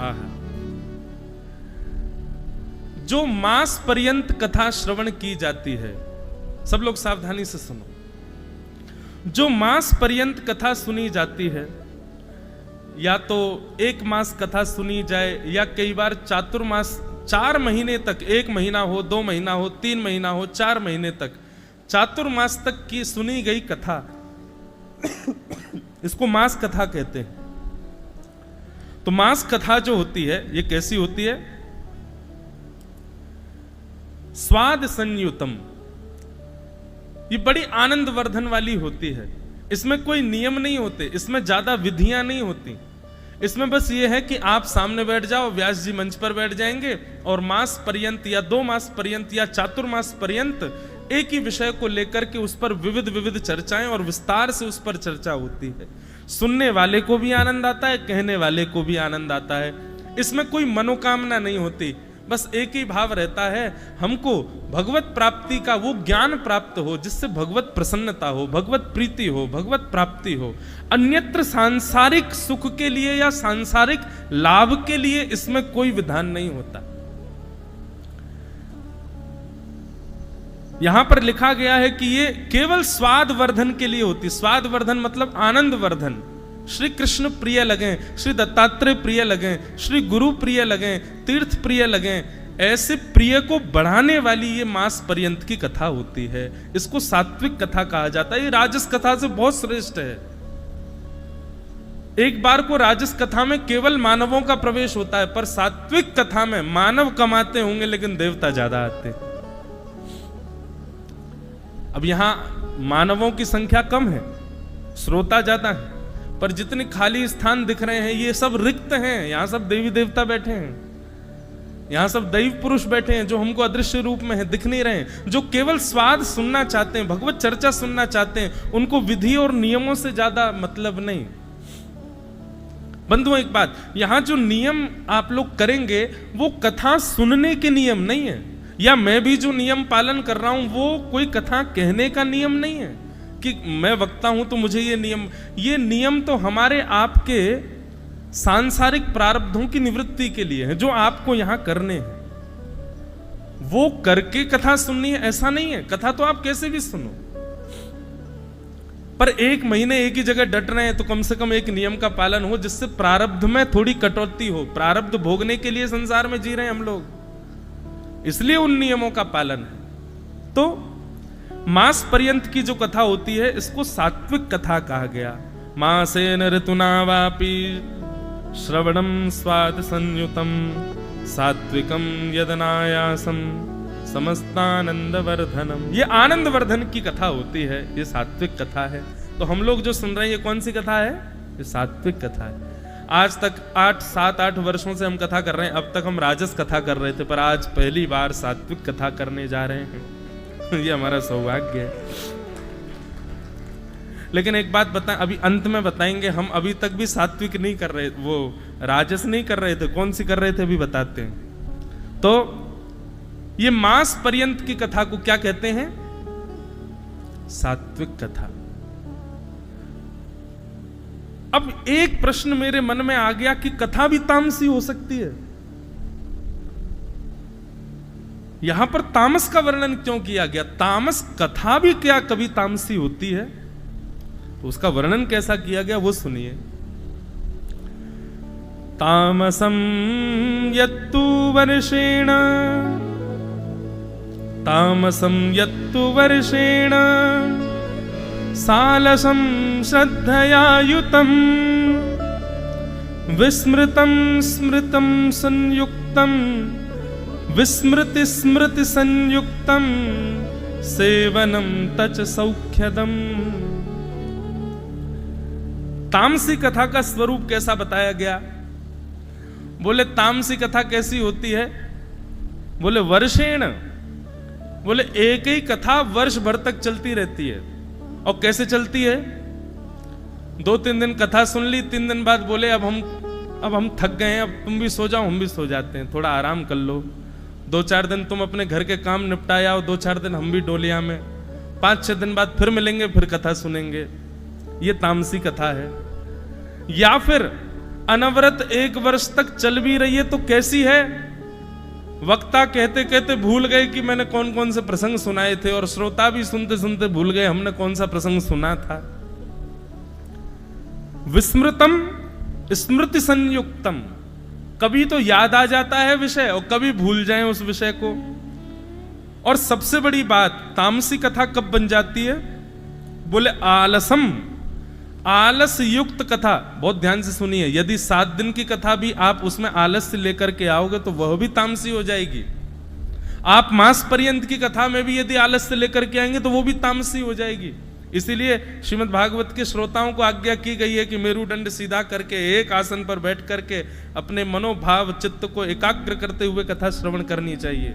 आहा। जो मास पर्यंत कथा श्रवण की जाती है, सब लोग सावधानी से सुनो, जो मास पर्यंत कथा सुनी जाती है, या तो 1 मास कथा सुनी जाए या कई बार चातुर्मास 4 महीने तक, 1 महीना हो, 2 महीना हो, 3 महीना हो, 4 महीने तक, चातुर्मास तक की सुनी गई कथा, इसको मास कथा कहते हैं। तो मास कथा जो होती है ये कैसी होती है? स्वाद संयुतम, ये बड़ी आनंद वर्धन वाली होती है। इसमें कोई नियम नहीं होते, इसमें ज्यादा विधियां नहीं होती, इसमें बस ये है कि आप सामने बैठ जाओ, व्यास जी मंच पर बैठ जाएंगे और मास पर्यंत या 2 मास पर्यंत या चातुर्मास पर्यंत एक ही विषय को लेकर के उस पर विविध विविध चर्चाएं और विस्तार से उस पर चर्चा होती है। सुनने वाले को भी आनंद आता है, कहने वाले को भी आनंद आता है। इसमें कोई मनोकामना नहीं होती, बस एक ही भाव रहता है, हमको भगवत प्राप्ति का वो ज्ञान प्राप्त हो जिससे भगवत प्रसन्नता हो, भगवत प्रीति हो, भगवत प्राप्ति हो। अन्यत्र सांसारिक सुख के लिए या सांसारिक लाभ के लिए इसमें कोई विधान नहीं होता। यहां पर लिखा गया है कि ये केवल स्वाद वर्धन के लिए होती। स्वाद वर्धन मतलब आनंद वर्धन। श्री कृष्ण प्रिय लगें, श्री दत्तात्रेय प्रिय लगें, श्री गुरु प्रिय लगें, तीर्थ प्रिय लगें, ऐसे प्रिय को बढ़ाने वाली ये मास पर्यंत की कथा होती है। इसको सात्विक कथा कहा जाता है। ये राजस कथा से बहुत श्रेष्ठ है। एक बार को राजस कथा में केवल मानवों का प्रवेश होता है, पर सात्विक कथा में मानव कमाते होंगे लेकिन देवता ज्यादा आते। अब यहां मानवों की संख्या कम है, श्रोता ज्यादा है, पर जितने खाली स्थान दिख रहे हैं ये सब रिक्त हैं। यहां सब देवी देवता बैठे हैं, यहां सब दैव पुरुष बैठे हैं जो हमको अदृश्य रूप में है, दिख नहीं रहे हैं। जो केवल स्वाद सुनना चाहते हैं, भगवत चर्चा सुनना चाहते हैं, उनको विधि और नियमों से ज्यादा मतलब नहीं। बंधुओं एक बात, यहां जो नियम आप लोग करेंगे वो कथा सुनने के नियम नहीं है, या मैं भी जो नियम पालन कर रहा हूं वो कोई कथा कहने का नियम नहीं है कि मैं वक्ता हूं तो मुझे ये नियम तो हमारे आपके सांसारिक प्रारब्धों की निवृत्ति के लिए है, जो आपको यहां करने हैं। वो करके कथा सुननी है ऐसा नहीं है। कथा तो आप कैसे भी सुनो, पर 1 महीने एक ही जगह डट रहे हैं तो कम से कम एक नियम का पालन हो जिससे प्रारब्ध में थोड़ी कटौती हो। प्रारब्ध भोगने के लिए संसार में जी रहे हैं हम लोग, इसलिए उन नियमों का पालन है। तो मास पर्यंत की जो कथा होती है इसको सात्विक कथा कहा गया। मासेन ऋतुना वापि श्रवणम स्वाद संयुतम सात्विकम यदनायासम समस्तानंद वर्धनम। ये आनंद वर्धन की कथा होती है, ये सात्विक कथा है। तो हम लोग जो सुन रहे हैं ये कौन सी कथा है? ये सात्विक कथा है। आज तक 7-8 वर्षों से हम कथा कर रहे हैं। अब तक हम राजस कथा कर रहे थे, पर आज पहली बार सात्विक कथा करने जा रहे हैं। ये हमारा सौभाग्य है। लेकिन एक बात बताएं, अभी अंत में बताएंगे, हम अभी तक भी सात्विक नहीं कर रहे, वो राजस नहीं कर रहे थे। कौन सी कर रहे थे अभी बताते हैं। तो ये मास पर्यंत की कथा को क्या कहते हैं? सात्विक कथा। अब एक प्रश्न मेरे मन में आ गया कि कथा भी तामसी हो सकती है। यहां पर तामस का वर्णन क्यों किया गया? तामस कथा भी क्या कभी तामसी होती है? तो उसका वर्णन कैसा किया गया वो सुनिए। तामसम यत्तु वर्षेण, तामसम यत्तु वर्षेण सालसं श्रद्धया युतं विस्मृतं स्मृतं संयुक्तं विस्मृति स्मृति संयुक्तं सेवनं तच सौख्यदम्। तामसी कथा का स्वरूप कैसा बताया गया? बोले तामसी कथा कैसी होती है? बोले वर्षेण, बोले एक ही कथा वर्ष भर तक चलती रहती है। और कैसे चलती है? 2-3 दिन कथा सुन ली, 3 दिन बाद बोले अब हम थक गए हैं, अब तुम भी सो जाओ, हम भी सो जाते हैं, थोड़ा आराम कर लो। 2-4 दिन तुम अपने घर के काम निपटाया और 2-4 दिन हम भी डोलिया में, 5-6 दिन बाद फिर मिलेंगे, फिर कथा सुनेंगे। ये तामसी कथा है। या फिर अनवरत 1 वर्ष तक चल भी रही है तो कैसी है? वक्ता कहते कहते भूल गए कि मैंने कौन कौन से प्रसंग सुनाए थे, और श्रोता भी सुनते सुनते भूल गए हमने कौन सा प्रसंग सुना था। विस्मृतम स्मृति संयुक्तम, कभी तो याद आ जाता है विषय और कभी भूल जाएं उस विषय को। और सबसे बड़ी बात, तामसी कथा कब बन जाती है? बोले आलसम, आलस युक्त कथा। बहुत ध्यान से सुनिए, यदि 7 दिन की कथा भी आप उसमें आलस्य लेकर के आओगे तो वह भी तामसी हो जाएगी। आप मास पर्यंत की कथा में भी यदि आलस्य लेकर के आएंगे तो वो भी तामसी हो जाएगी। इसीलिए श्रीमद् भागवत के श्रोताओं को आज्ञा की गई है कि मेरुदंड सीधा करके एक आसन पर बैठ करके अपने मनोभाव चित्त को एकाग्र करते हुए कथा श्रवण करनी चाहिए,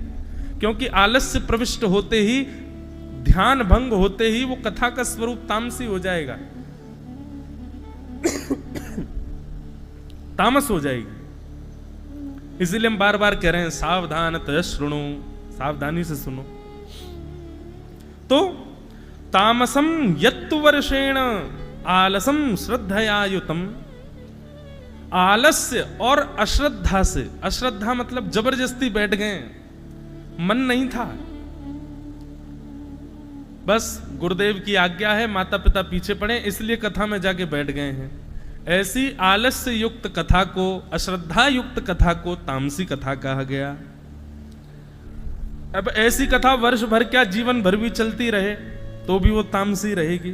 क्योंकि आलस्य प्रविष्ट होते ही, ध्यान भंग होते ही वो कथा का स्वरूप तामसी हो जाएगा, तामस हो जाएगी। इसीलिए हम बार बार कह रहे हैं सावधानतः शृणु, सावधानी से सुनो। तो तामसम यत्तु वर्षेण आलसम श्रद्धयायुतम, आलस्य और अश्रद्धा से, अश्रद्धा मतलब जबरदस्ती बैठ गए, मन नहीं था, बस गुरुदेव की आज्ञा है, माता पिता पीछे पड़े इसलिए कथा में जाके बैठ गए हैं, ऐसी आलस्य युक्त कथा को, अश्रद्धा युक्त कथा को तामसी कथा कहा गया। अब ऐसी कथा वर्ष भर क्या जीवन भर भी चलती रहे तो भी वो तामसी रहेगी।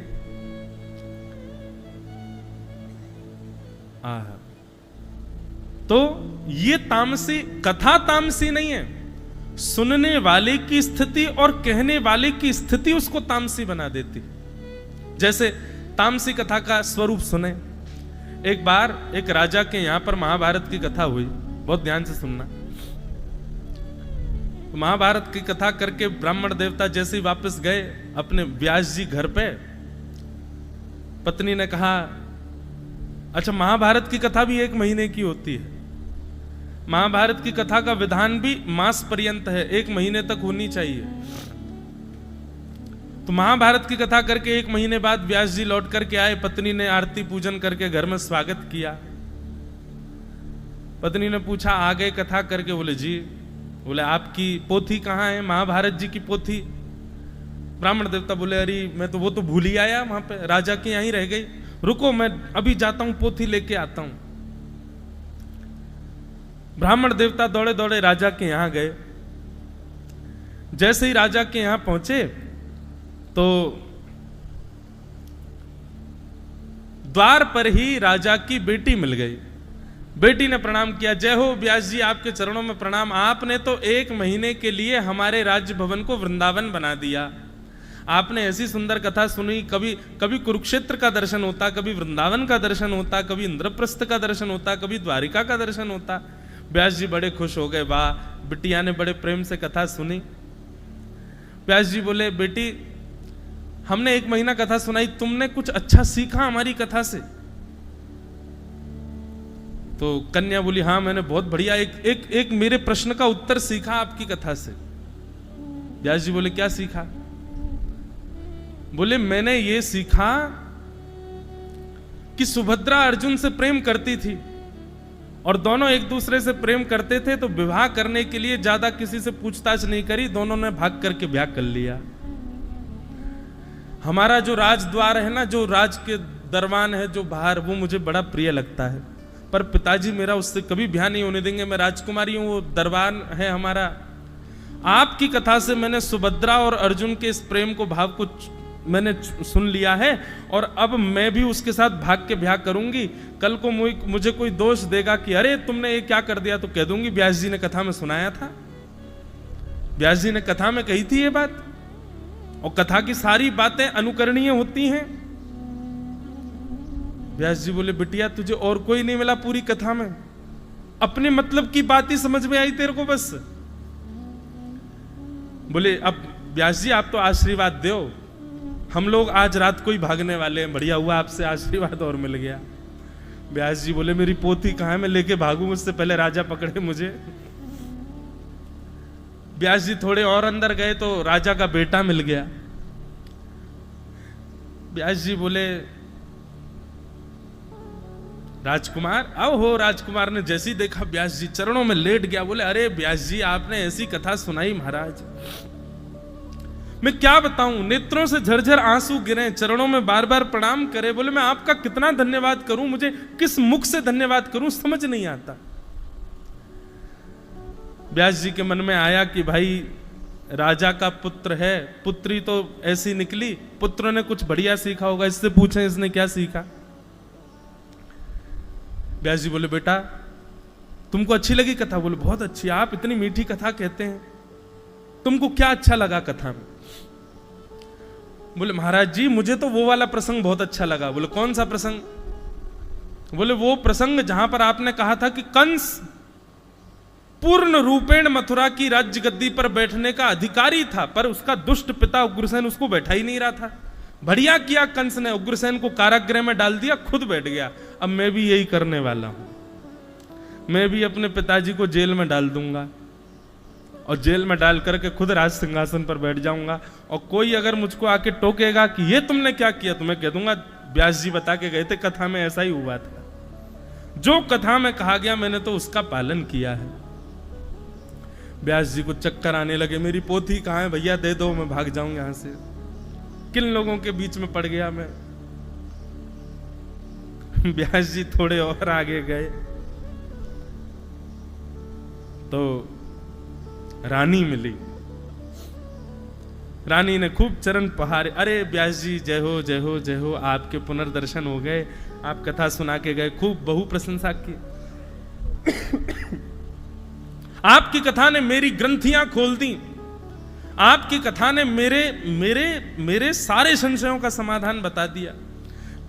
तो ये तामसी कथा तामसी नहीं है, सुनने वाले की स्थिति और कहने वाले की स्थिति उसको तामसी बना देती। जैसे तामसी कथा का स्वरूप सुने। एक बार एक राजा के यहां पर महाभारत की कथा हुई, बहुत ध्यान से सुनना। महाभारत की कथा करके ब्राह्मण देवता जैसे ही वापस गए अपने व्यास जी घर पे, पत्नी ने कहा अच्छा महाभारत की कथा भी 1 महीने की होती है। महाभारत की कथा का विधान भी मास पर्यंत है, 1 महीने तक होनी चाहिए। तो महाभारत की कथा करके 1 महीने बाद व्यास जी लौट करके आए, पत्नी ने आरती पूजन करके घर में स्वागत किया। पत्नी ने पूछा आ गए कथा करके? बोले जी। बोले आपकी पोथी कहाँ है, महाभारत जी की पोथी? ब्राह्मण देवता बोले अरे मैं तो वो तो भूल ही आया, वहां पे राजा के यहीं रह गई, रुको मैं अभी जाता हूं पोथी लेके आता हूं। ब्राह्मण देवता दौड़े दौड़े राजा के यहां गए। जैसे ही राजा के यहां पहुंचे तो द्वार पर ही राजा की बेटी मिल गई। बेटी ने प्रणाम किया, जय हो व्यास जी आपके चरणों में प्रणाम, आपने तो 1 महीने के लिए हमारे राज्य भवन को वृंदावन बना दिया। आपने ऐसी सुंदर कथा सुनी, कभी कभी कुरुक्षेत्र का दर्शन होता, कभी वृंदावन का दर्शन होता, कभी इंद्रप्रस्थ का दर्शन होता, कभी द्वारिका का दर्शन होता। व्यास जी बड़े खुश हो गए, वाह बिटिया ने बड़े प्रेम से कथा सुनी। व्यास जी बोले बेटी हमने 1 महीना कथा सुनाई, तुमने कुछ अच्छा सीखा हमारी कथा से? तो कन्या बोली हाँ मैंने बहुत बढ़िया एक मेरे प्रश्न का उत्तर सीखा आपकी कथा से। व्यास जी बोले क्या सीखा? बोले मैंने ये सीखा कि सुभद्रा अर्जुन से प्रेम करती थी और दोनों एक दूसरे से प्रेम करते थे, तो विवाह करने के लिए ज्यादा किसी से पूछताछ नहीं करी, दोनों ने भाग करके ब्याह कर लिया। हमारा जो राजद्वार है ना, जो राज के दरबान है जो बाहर, वो मुझे बड़ा प्रिय लगता है, पर पिताजी मेरा उससे कभी ब्याह नहीं होने देंगे। मैं राजकुमारी हूं, वो दरबार है हमारा। आपकी कथा से मैंने सुभद्रा और अर्जुन के इस प्रेम को, भाव को मैंने सुन लिया है, और अब मैं भी उसके साथ भाग के ब्याह करूंगी। कल को मुझे कोई दोष देगा कि अरे तुमने ये क्या कर दिया, तो कह दूंगी व्यास जी ने कथा में सुनाया था, व्यास जी ने कथा में कही थी ये बात। और कथा की सारी बातें अनुकरणीय होती हैं। व्यास जी बोले बिटिया तुझे और कोई नहीं मिला पूरी कथा में, अपने मतलब की बात ही समझ में आई तेरे को बस। बोले अब व्यास जी आप तो आशीर्वाद दो, हम लोग आज रात को ही भागने वाले हैं, बढ़िया हुआ आपसे आशीर्वाद और मिल गया। व्यास जी बोले मेरी पोथी कहाँ है, मैं लेके भागूं, मुझसे पहले राजा पकड़े मुझे। व्यास जी थोड़े और अंदर गए तो राजा का बेटा मिल गया। व्यास जी बोले राजकुमार आओ हो। राजकुमार ने जैसी देखा व्यास जी चरणों में लेट गया, बोले अरे व्यास जी आपने ऐसी कथा सुनाई महाराज, मैं क्या बताऊं, नेत्रों से झरझर आंसू गिरे, चरणों में बार बार प्रणाम करे। बोले मैं आपका कितना धन्यवाद करूं, मुझे किस मुख से धन्यवाद करूं समझ नहीं आता। व्यास जी के मन में आया कि भाई राजा का पुत्र है, पुत्री तो ऐसी निकली, पुत्र ने कुछ बढ़िया सीखा होगा, इससे पूछें इसने क्या सीखा। व्यास जी बोले बेटा तुमको अच्छी लगी कथा? बोले बहुत अच्छी, आप इतनी मीठी कथा कहते हैं, तुमको क्या अच्छा लगा कथा में? बोले महाराज जी मुझे तो वो वाला प्रसंग बहुत अच्छा लगा। बोले कौन सा प्रसंग? बोले वो प्रसंग जहां पर आपने कहा था कि कंस पूर्ण रूपेण मथुरा की राज्य गद्दी पर बैठने का अधिकारी था, पर उसका दुष्ट पिता उग्रसेन उसको बैठा ही नहीं रहा था। बढ़िया किया कंस ने, उग्रसेन को कारागृह में डाल दिया, खुद बैठ गया। अब मैं भी यही करने वाला हूं, मैं भी अपने पिताजी को जेल में डाल दूंगा और जेल में डाल करके खुद राज सिंहासन पर बैठ जाऊंगा, और कोई अगर मुझको आके टोकेगा कि ये तुमने क्या किया, तो मैं कह दूंगा व्यास जी बता के गए थे कथा में ऐसा ही हुआ था, जो कथा में कहा गया मैंने तो उसका पालन किया है। व्यास जी को चक्कर आने लगे, मेरी पोथी कहाँ है भैया, दे दो, मैं भाग जाऊं यहां से, किन लोगों के बीच में पड़ गया मैं। व्यास जी थोड़े और आगे गए तो रानी मिली। रानी ने खूब चरण पहारे, अरे व्यास जी जय हो जय हो जय हो, आपके पुनर्दर्शन हो गए, आप कथा सुना के गए, खूब बहु प्रशंसा की। आपकी कथा ने मेरी ग्रंथियां खोल दी, आपकी कथा ने मेरे मेरे मेरे सारे संशयों का समाधान बता दिया।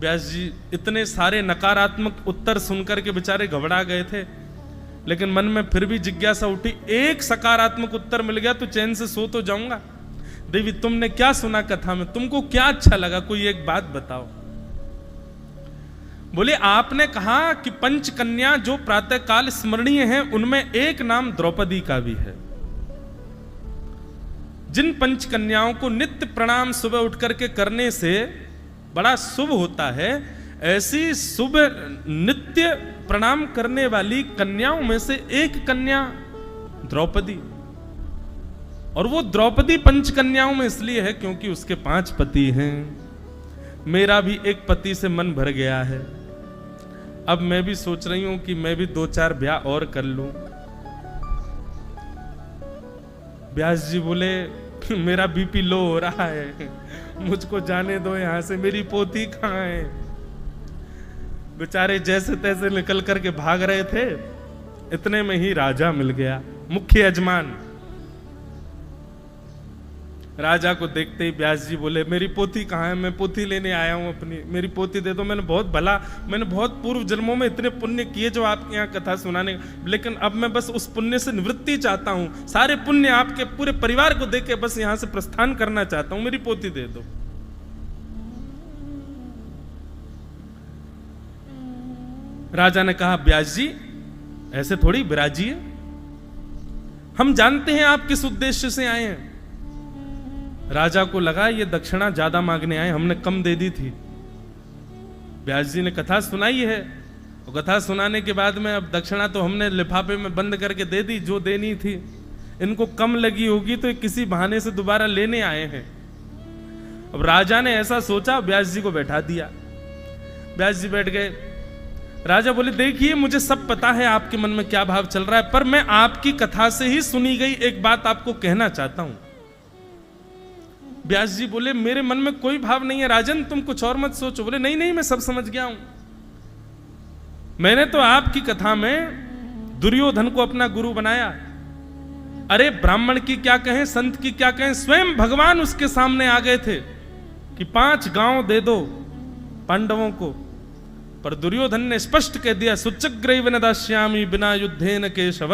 व्यास जी इतने सारे नकारात्मक उत्तर सुनकर के बेचारे घबरा गए थे, लेकिन मन में फिर भी जिज्ञासा उठी, एक सकारात्मक उत्तर मिल गया तो चैन से सो तो जाऊंगा। देवी तुमने क्या सुना कथा में, तुमको क्या अच्छा लगा, कोई एक बात बताओ। बोले आपने कहा कि पंच कन्या जो प्रातः काल स्मरणीय हैं उनमें एक नाम द्रौपदी का भी है। जिन पंच कन्याओं को नित्य प्रणाम सुबह उठ करके करने से बड़ा शुभ होता है, ऐसी शुभ नित्य प्रणाम करने वाली कन्याओं में से एक कन्या द्रौपदी, और वो द्रौपदी पंच कन्याओं में इसलिए है क्योंकि उसके 5 पति हैं। मेरा भी एक पति से मन भर गया है, अब मैं भी सोच रही हूं कि मैं भी 2-4 ब्याह और कर लूं। व्यास जी बोले मेरा बीपी लो हो रहा है, मुझको जाने दो यहां से, मेरी पोती कहां है। बेचारे जैसे तैसे निकल करके भाग रहे थे, इतने में ही राजा मिल गया, मुख्य यजमान। राजा को देखते ही व्यास जी बोले मेरी पोती कहाँ है, मैं पोती लेने आया हूं अपनी, मेरी पोती दे दो। मैंने बहुत पूर्व जन्मों में इतने पुण्य किए जो आपके यहाँ कथा सुनाने, लेकिन अब मैं बस उस पुण्य से निवृत्ति चाहता हूं, सारे पुण्य आपके पूरे परिवार को देके बस यहां से प्रस्थान करना चाहता हूं, मेरी पोती दे दो। राजा ने कहा व्यास जी ऐसे थोड़ी विराजिए, हम जानते हैं आप किस उद्देश्य से आए हैं। राजा को लगा ये दक्षिणा ज्यादा मांगने आए, हमने कम दे दी थी। व्यास जी ने कथा सुनाई है, और कथा सुनाने के बाद में अब दक्षिणा तो हमने लिफाफे में बंद करके दे दी जो देनी थी, इनको कम लगी होगी तो किसी बहाने से दोबारा लेने आए हैं। अब राजा ने ऐसा सोचा, व्यास जी को बैठा दिया। व्यास जी बैठ गए। राजा बोले देखिए मुझे सब पता है आपके मन में क्या भाव चल रहा है, पर मैं आपकी कथा से ही सुनी गई एक बात आपको कहना चाहता हूं। व्यास जी बोले मेरे मन में कोई भाव नहीं है राजन, तुम कुछ और मत सोचो। बोले नहीं नहीं मैं सब समझ गया हूं, मैंने तो आपकी कथा में दुर्योधन को अपना गुरु बनाया। अरे ब्राह्मण की क्या कहें, संत की क्या कहें, स्वयं भगवान उसके सामने आ गए थे कि 5 गांव दे दो पांडवों को, पर दुर्योधन ने स्पष्ट कह दिया सुचग्रैव न दास्यामि बिना युद्धेन केशव,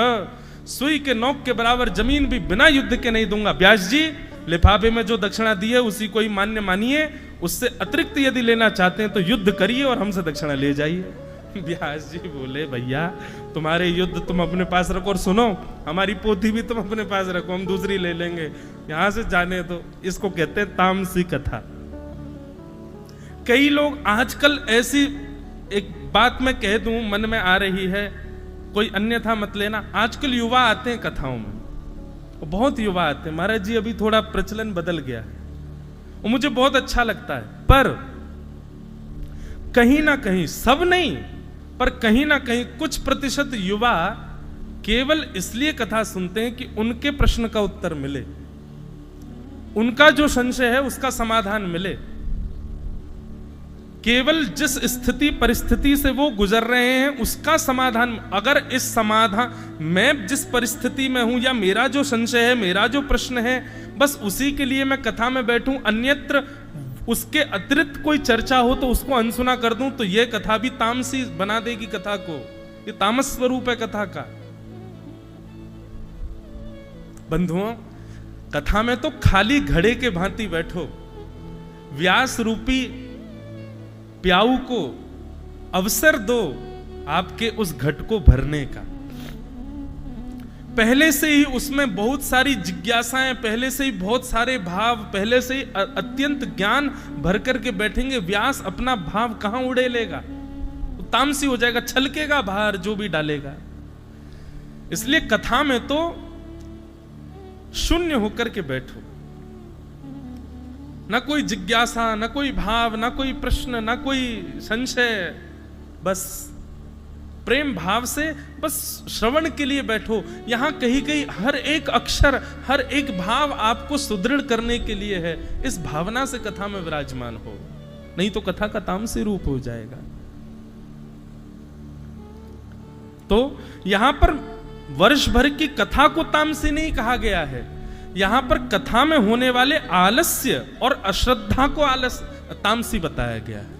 सुई के नोक के बराबर जमीन भी बिना युद्ध के नहीं दूंगा। व्यास जी लिफाफे में जो दक्षिणा दी है उसी को ही मान्य मानिए, उससे अतिरिक्त यदि लेना चाहते हैं तो युद्ध करिए और हमसे दक्षिणा ले जाइए। व्यास जी बोले भैया तुम्हारे युद्ध तुम अपने पास रखो, और सुनो हमारी पोथी भी तुम अपने पास रखो, हम दूसरी ले लेंगे, यहां से जाने दो। इसको कहते हैं तामसी कथा। कई लोग आजकल ऐसी एक बात मैं कह दूं, मन में आ रही है, कोई अन्यथा मत लेना। आजकल युवा आते हैं कथाओं में, बहुत युवा आते हैं, महाराज जी अभी थोड़ा प्रचलन बदल गया है, और मुझे बहुत अच्छा लगता है, पर कहीं ना कहीं, सब नहीं, पर कहीं ना कहीं कुछ प्रतिशत युवा केवल इसलिए कथा सुनते हैं कि उनके प्रश्न का उत्तर मिले, उनका जो संशय है उसका समाधान मिले। केवल जिस स्थिति परिस्थिति से वो गुजर रहे हैं उसका समाधान, अगर इस समाधान, मैं जिस परिस्थिति में हूं या मेरा जो संशय है, मेरा जो प्रश्न है, बस उसी के लिए मैं कथा में बैठूं, अन्यत्र उसके अतिरिक्त कोई चर्चा हो तो उसको अनसुना कर दूं, तो यह कथा भी तामसी बना देगी कथा को। ये तामस स्वरूप है कथा का। बंधुओं, कथा में तो खाली घड़े के भांति बैठो, व्यास रूपी प्याऊ को अवसर दो आपके उस घट को भरने का। पहले से ही उसमें बहुत सारी जिज्ञासाएं, पहले से ही बहुत सारे भाव, पहले से ही अत्यंत ज्ञान भर करके बैठेंगे। व्यास अपना भाव कहां उड़े लेगा, तामसी हो जाएगा, छलकेगा बाहर जो भी डालेगा। इसलिए कथा में तो शून्य होकर के बैठो, ना कोई जिज्ञासा, ना कोई भाव, ना कोई प्रश्न, ना कोई संशय, बस प्रेम भाव से बस श्रवण के लिए बैठो। यहां कहीं कहीं हर एक अक्षर, हर एक भाव आपको सुदृढ़ करने के लिए है। इस भावना से कथा में विराजमान हो, नहीं तो कथा का तामसी रूप हो जाएगा। तो यहां पर वर्ष भर की कथा को तामसी नहीं कहा गया है, यहां पर कथा में होने वाले आलस्य और अश्रद्धा को तामसी बताया गया है।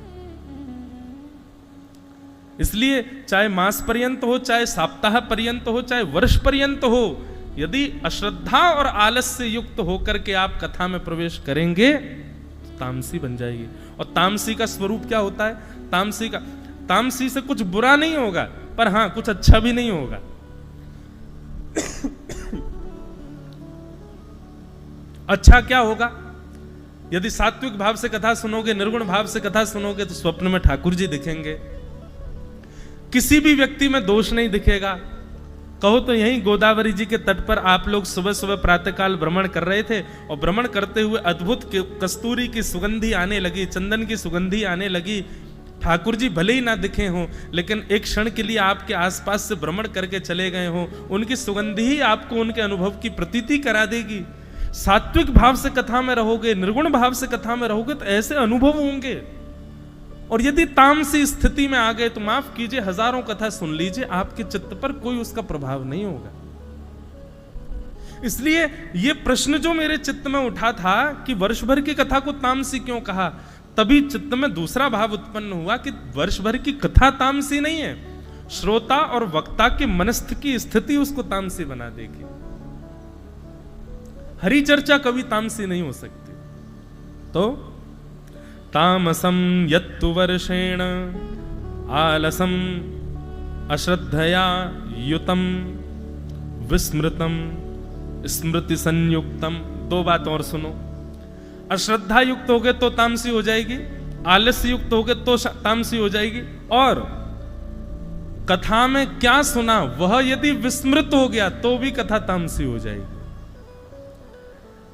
इसलिए चाहे मास पर्यंत हो, चाहे सप्ताह पर्यंत हो, चाहे वर्ष पर्यंत हो, यदि अश्रद्धा और आलस्य युक्त होकर के आप कथा में प्रवेश करेंगे तो तामसी बन जाएगी। और तामसी का स्वरूप क्या होता है? तामसी से कुछ बुरा नहीं होगा, पर हां कुछ अच्छा भी नहीं होगा। अच्छा क्या होगा? यदि सात्विक भाव से कथा सुनोगे, निर्गुण भाव से कथा सुनोगे, तो स्वप्न में ठाकुर जी दिखेंगे, किसी भी व्यक्ति में दोष नहीं दिखेगा। कहो तो यहीं गोदावरी जी के तट पर आप लोग सुबह सुबह प्रातःकाल भ्रमण कर रहे थे, और भ्रमण करते हुए अद्भुत कस्तूरी की सुगंधी आने लगी, चंदन की सुगंधी आने लगी। ठाकुर जी भले ही ना दिखे हों, लेकिन एक क्षण के लिए आपके आसपास से भ्रमण करके चले गए हों, उनकी सुगंधी ही आपको उनके अनुभव की प्रतीति करा देगी। सात्विक भाव से कथा में रहोगे, निर्गुण भाव से कथा में रहोगे, तो ऐसे अनुभव होंगे। और यदि तामसी स्थिति में आ गए तो माफ कीजिए, हजारों कथा सुन लीजिए, आपके चित्त पर कोई उसका प्रभाव नहीं होगा। इसलिए यह प्रश्न जो मेरे चित्त में उठा था कि वर्ष भर की कथा को तामसी क्यों कहा, तभी चित्त में दूसरा भाव उत्पन्न हुआ कि वर्ष भर की कथा तामसी नहीं है, श्रोता और वक्ता के मनस्थ की स्थिति उसको तामसी बना देगी। हरि चर्चा कभी तामसी नहीं हो सकती। तो तामसम यत्तु वर्षेण आलसम अश्रद्धया युतम विस्मृतम स्मृति संयुक्तम। दो बात और सुनो, अश्रद्धा युक्त हो गए तो तामसी हो जाएगी, आलस्य युक्त हो गए तो तामसी हो जाएगी, और कथा में क्या सुना वह यदि विस्मृत हो गया तो भी कथा तामसी हो जाएगी।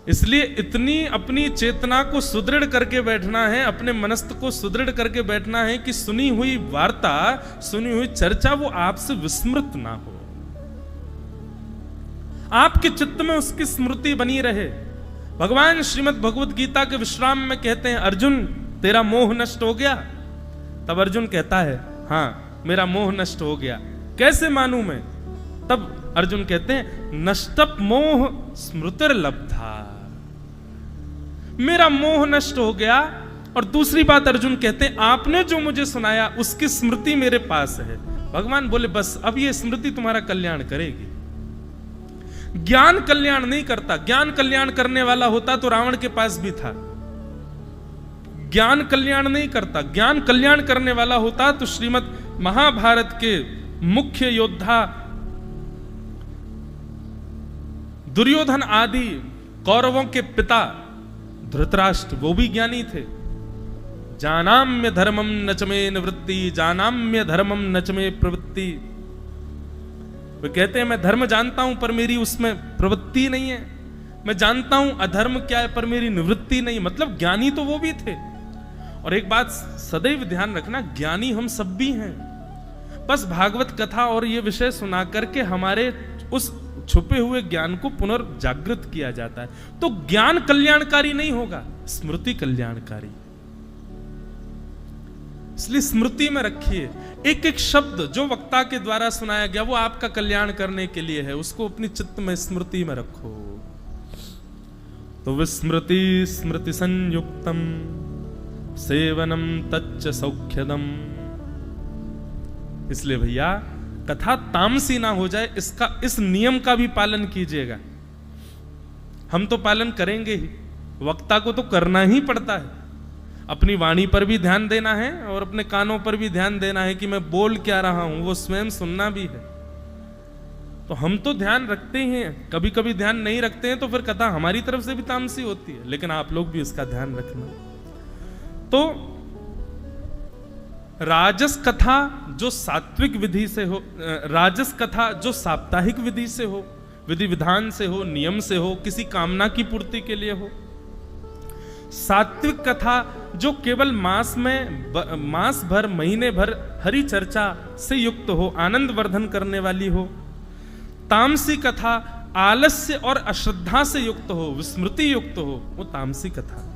इसलिए इतनी अपनी चेतना को सुदृढ़ करके बैठना है, अपने मनस्थ को सुदृढ़ करके बैठना है कि सुनी हुई वार्ता, सुनी हुई चर्चा वो आपसे विस्मृत ना हो, आपके चित्त में उसकी स्मृति बनी रहे। भगवान श्रीमद् भगवद गीता के विश्राम में कहते हैं, अर्जुन तेरा मोह नष्ट हो गया? तब अर्जुन कहता है, हां मेरा मोह नष्ट हो गया। कैसे मानूं मैं? तब अर्जुन कहते हैं, नष्टप मोह स्मृतिर्लब्धा, मेरा मोह नष्ट हो गया। और दूसरी बात अर्जुन कहते हैं, आपने जो मुझे सुनाया उसकी स्मृति मेरे पास है। भगवान बोले, बस अब ये स्मृति तुम्हारा कल्याण करेगी। ज्ञान कल्याण नहीं करता, ज्ञान कल्याण करने वाला होता तो रावण के पास भी था। ज्ञान कल्याण नहीं करता, ज्ञान कल्याण करने वाला होता तो श्रीमद् महाभारत के मुख्य योद्धा दुर्योधन आदि कौरवों के पिता धृतराष्ट्र, वो भी ज्ञानी थे। जानाम्य धर्मम नच में निवृत्ति, जानाम्य धर्मम नच में प्रवृत्ति। वे कहते हैं मैं धर्म जानता हूं पर मेरी उसमें प्रवृत्ति नहीं है, मैं जानता हूं अधर्म क्या है पर मेरी निवृत्ति नहीं। मतलब ज्ञानी तो वो भी थे। और एक बात सदैव ध्यान रखना, ज्ञानी हम सब भी हैं, बस भागवत कथा और ये विषय सुना करके हमारे उस छुपे हुए ज्ञान को पुनर्जागृत किया जाता है। तो ज्ञान कल्याणकारी नहीं होगा, स्मृति कल्याणकारी। इसलिए स्मृति में रखिए, एक एक शब्द जो वक्ता के द्वारा सुनाया गया वो आपका कल्याण करने के लिए है, उसको अपनी चित्त में स्मृति में रखो। तो विस्मृति स्मृति संयुक्तम सेवनम तच्च सौख्यदम। इसलिए भैया कथा तामसी ना हो जाए, इस नियम का भी पालन कीजिएगा। हम तो पालन करेंगे ही, वक्ता को तो करना ही पड़ता है। अपनी वाणी पर भी ध्यान देना है और अपने कानों पर भी ध्यान देना है कि मैं बोल क्या रहा हूं, वो स्वयं सुनना भी है। तो हम तो ध्यान रखते ही हैं, कभी कभी ध्यान नहीं रखते हैं तो फिर कथा हमारी तरफ से भी तामसी होती है। लेकिन आप लोग भी इसका ध्यान रखना। तो राजस कथा जो सात्विक विधि से हो, राजस कथा जो साप्ताहिक विधि से हो, विधि विधान से हो, नियम से हो, किसी कामना की पूर्ति के लिए हो। सात्विक कथा जो केवल मास भर महीने भर हरि चर्चा से युक्त हो, आनंद वर्धन करने वाली हो। तामसी कथा आलस्य और अश्रद्धा से युक्त हो, विस्मृति युक्त हो, वो तामसी कथा।